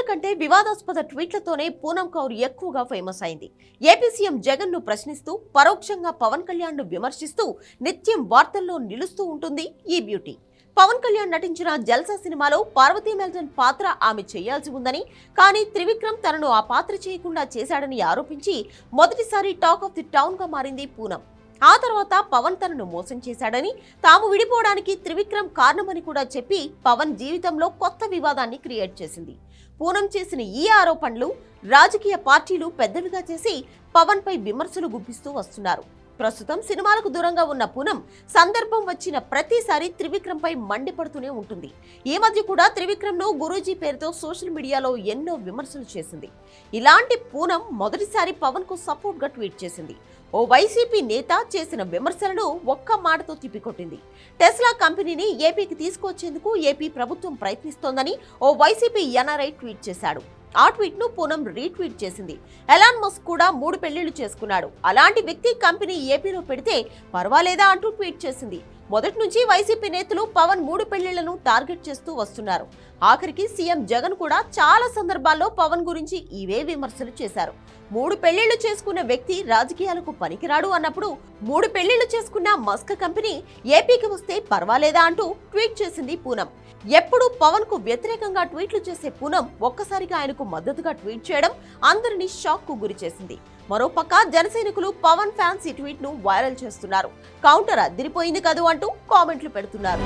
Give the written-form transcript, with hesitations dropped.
సినిమాల కంటే వివాదాస్పద ట్వీట్లతోనే పూనం కౌర్ ఎక్కువగా ఫేమస్ అయింది. ఏపీ సీఎం జగన్ ను ప్రశ్నిస్తూ, పరోక్షంగా పవన్ కళ్యాణ్ ను విమర్శిస్తూ నిత్యం వార్తల్లో నిలుస్తూ ఉంటుంది ఈ బ్యూటీ. పవన్ కళ్యాణ్ నటించిన జల్సా సినిమాలో పార్వతీ మెల్టన్ పాత్ర ఆమె చేయాల్సి ఉందని, కానీ త్రివిక్రమ్ తనను ఆ పాత్ర చేయకుండా చేశాడని ఆరోపించి మొదటిసారి టాక్ ఆఫ్ ది టౌన్ గా మారింది పూనం. ఆ తర్వాత పవన్ తనను మోసం చేశాడని, తాము విడిపోవడానికి త్రివిక్రమ్ కారణమని కూడా చెప్పి పవన్ జీవితంలో కొత్త వివాదాన్ని క్రియేట్ చేసింది. పూనం చేసిన ఈ ఆరోపణలు రాజకీయ పార్టీలు పెద్దవిగా చేసి పవన్ పై విమర్శలు గుప్పిస్తూ వస్తున్నారు. ప్రస్తుతం సినిమాలకు దూరంగా ఉన్న పూనం సందర్భం వచ్చిన ప్రతిసారి త్రివిక్రమ్ పై మండిపడుతూనే ఉంటుంది. ఈ మధ్య కూడా త్రివిక్రమ్ ను గురూజీ పేరుతో సోషల్ మీడియాలో ఎన్నో విమర్శలు చేసింది. ఇలాంటి పూనం మొదటిసారి పవన్ కు సపోర్ట్ గా ట్వీట్ చేసింది. ఓ వైసీపీ నేత చేసిన విమర్శలను ఒక్క మాటతో తిప్పికొట్టింది. టెస్లా కంపెనీని ఏపీకి తీసుకొచ్చేందుకు ఏపీ ప్రభుత్వం ప్రయత్నిస్తోందని ఓ వైసీపీ ఎన్ఆర్ఐ ట్వీట్ చేశాడు. ఆ ట్వీట్ ను పూనం రీట్వీట్ చేసింది. ఎలాన్ మస్క్ కూడా 3 పెళ్లిళ్లు చేసుకున్నాడు, అలాంటి వ్యక్తి కంపెనీ ఏపీలో పెడితే పర్వాలేదా అంటూ ట్వీట్ చేసింది. మొదటి నుంచి వైసీపీ నేతలు పవన్ 3 పెళ్లిళ్లను టార్గెట్ చేస్తూ వస్తున్నారు. ఆఖరికి సీఎం జగన్ కూడా చాలా సందర్భాల్లో పవన్ గురించి ఇవే విమర్శలు చేశారు. 3 పెళ్లిళ్లు చేసుకున్న వ్యక్తి రాజకీయాలకు పనికిరాడు అన్నప్పుడు 3 పెళ్లిళ్లు చేసుకున్న మస్క్ కంపెనీ ఏపీకి వస్తే పర్వాలేదా అంటూ ట్వీట్ చేసింది పూనం. ఎప్పుడు పవన్ కు వ్యతిరేకంగా ట్వీట్లు చేసే పూనం ఒక్కసారిగా ఆయనకు మద్దతుగా ట్వీట్ చేయడం అందరినీ షాక్ కు గురి చేసింది. మరోపక్క జనసైనికులు పవన్ ఫ్యాన్స్ ఈ ట్వీట్ ను వైరల్ చేస్తున్నారు. కౌంటర్ అదిరిపోయింది కదూ అంటూ కామెంట్లు పెడుతున్నారు.